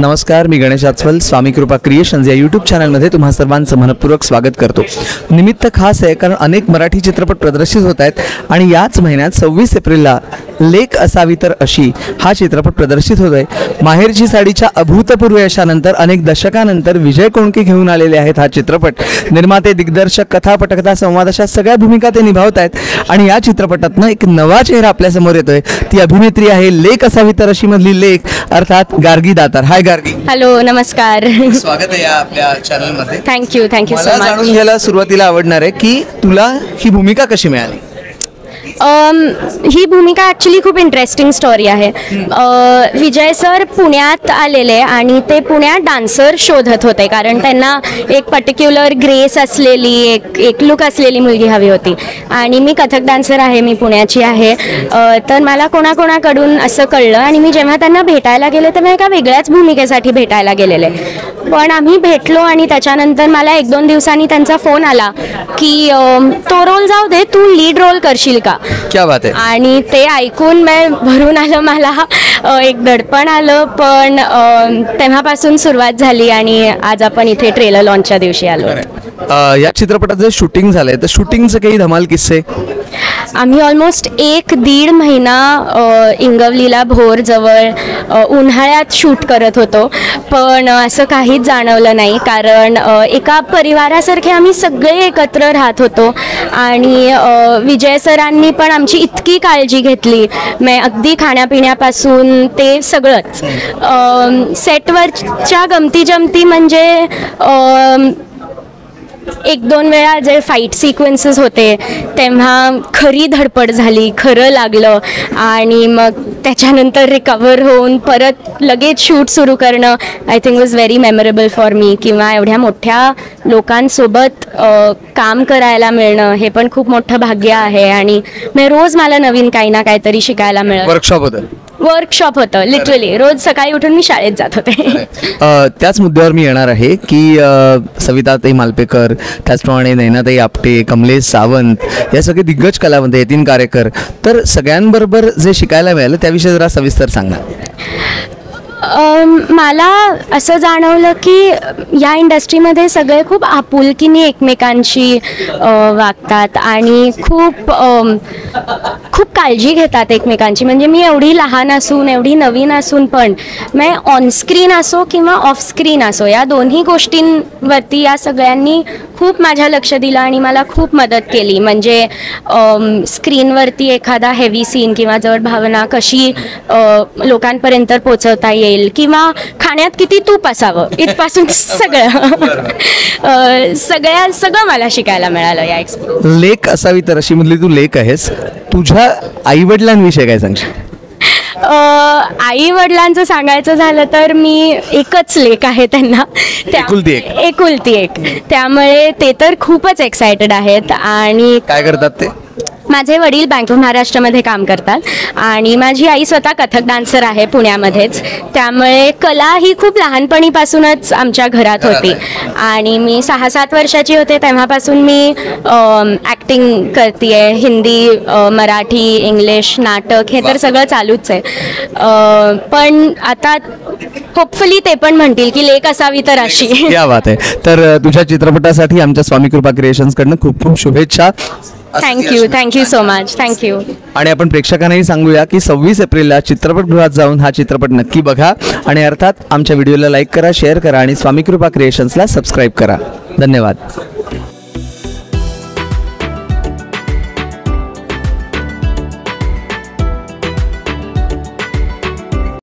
नमस्कार, मी गणेश आचवल. स्वामी कृपा क्रिएशन्स या यूट्यूब चॅनलमध्ये तुम्हा सर्वांचं मनपूर्वक स्वागत करतो. निमित्त खास आहे कारण अनेक मराठी चित्रपट प्रदर्शित होत आहेत आणि याच महिन्यात 26 एप्रिलला लेक असावी तर अशी हा चित्रपट प्रदर्शित होत आहे. माहेरची साडीच्या अभूतपूर्व यशानंतर अनेक दशकानंतर विजय कोणके घेऊन आलेले आहेत हा चित्रपट. निर्माते, दिग्दर्शक, कथा, पटकथा, संवाद अशा सगळ्या भूमिका ते निभावत आहेत आणि या चित्रपटातनं एक नवा चेहरा आपल्यासमोर येतोय. ती अभिनेत्री आहे लेक असावी तर अशी मधली लेक अर्थात गार्गी दातार. हाय गार्गी. हॅलो, नमस्कार. स्वागत आहे या आपल्या चॅनलमध्ये. Thank you so much. जाणून घ्यायला सुरुवातीला आवडणार आहे की तुला ही भूमिका कशी मिळाली. ही भूमिका ॲक्च्युली खूप इंटरेस्टिंग स्टोरी आहे. विजय सर पुण्यात आलेले आणि ते पुण्यात डान्सर शोधत होते कारण त्यांना एक पर्टिक्युलर ग्रेस असलेली एक लुक असलेली मुलगी हवी होती आणि मी कथक डान्सर आहे, मी पुण्याची आहे. तर मला कोणाकोणाकडून असं कळलं आणि मी जेव्हा त्यांना भेटायला गेले तेव्हा एका वेगळ्याच भूमिकेसाठी भेटायला गेलेले. पण आम्ही भेटलो आणि त्याच्यानंतर मला 1-2 दिवसांनी त्यांचा फोन आला की तो रोल जाऊ दे, तू लीड रोल करशील का. क्या बात आहे. आणि ते ऐकून भरून आलं मला, एक दडपण आलं. पण तेव्हापासून सुरुवात झाली आणि आज आपण इथे ट्रेलर लॉन्चच्या दिवशी आलो. या चित्रपटाचं शूटिंग झालंय तर शूटिंगचं काही धमाल किस्से. आम्ही ऑलमोस्ट 1-1.5 महिना इंगवलीला भोर जवळ उन्हाळ्यात शूट करत होतो. पण असं काहीच जाणवलं नाही कारण एका परिवारासारखे आम्ही सगळे एकत्र राहत होतो आणि विजय सरांनी पण आमची इतकी काळजी घेतली. अगदी खाण्यापिण्यापासून ते सगळंच. सेटवरच्या गमती जमती म्हणजे 1-2 वेळा जे फाईट सिक्वेन्सेस होते तेव्हा खरी धडपड झाली, खरं लागलं आणि मग त्याच्यानंतर रिकवर होऊन परत लगेच शूट सुरू करणं I think was very memorable for me. किंवा एवढ्या मोठ्या लोकांसोबत काम करायला मिळणं हे पण खूप मोठं भाग्य आहे आणि रोज मला नवीन काही ना काहीतरी शिकायला मिळतं. वर्कशॉप होतं लिटरली. रोज सकाळी उठून मी शाळेत जात होते. त्याच मुद्द्यावर मी येणार आहे की सविताताई मालपेकर, त्याचप्रमाणे नैनाताई आपटे, कमलेश सावंत या सगळे दिग्गज कलावंत, यतीन कारेकर, तर सगळ्यांबरोबर जे शिकायला मिळालं त्याविषयी जरा सविस्तर सांगा. मला असं जाणवलं की या इंडस्ट्रीमध्ये सगळे खूप आपुलकीने एकमेकांशी वागतात आणि खूप काळजी घेतात एकमेकांची. म्हणजे मी एवढी लहान असून, एवढी नवीन असून पण ऑनस्क्रीन असो किंवा ऑफस्क्रीन असो या दोन्ही गोष्टींवरती या सगळ्यांनी खूप माझ्या लक्ष दिलं आणि मला खूप मदत केली. म्हणजे स्क्रीनवरती एखादा हेवी सीन किंवा जड भावना कशी लोकांपर्यंत पोचवता येईल किंवा खाण्यात किती तूप असावं इथपासून सगळं मला शिकायला मिळालं या एक्सपिरियन्स. लेक असावी तर अशी मधली तू लेक आहेस, तुझ्या आई वडिलांविषयी काय सांगशील. आई वडिलांचं सांगायचं झालं तर मी एकच लेक आहे त्यांना, एकुलती एक. त्यामुळे ते तर खूपच एक्सायटेड आहेत. आणि काय करतात ते. माझे वडील बँक ऑफ महाराष्ट्रामध्ये काम करतात आणि माझी आई स्वतः कथक डान्सर आहे पुण्यामध्येच. त्यामुळे कला ही खूप लहानपणीपासूनच आमच्या घरात होती आणि मी 6-7 वर्षाची होते तेव्हापासून मी ॲक्टिंग करते. हिंदी, मराठी, इंग्लिश, नाटक हे तर सगळं चालूच आहे. पण आता होपफुली ते पण म्हणतील की लेक असावी तर अशी. या बात आहे. तर तुझ्या चित्रपटासाठी आमच्या स्वामी कृपा क्रिएशन्सकडनं खूप खूप शुभेच्छा. Thank you so much. थँक्यू. आणि आपण प्रेक्षकांनाही सांगूया की 26 एप्रिलला चित्रपटगृहात जाऊन हा चित्रपट नक्की बघा आणि अर्थात आमच्या व्हिडिओला लाईक करा, शेअर करा आणि स्वामी कृपा क्रिएशन्सला सबस्क्राईब करा. धन्यवाद.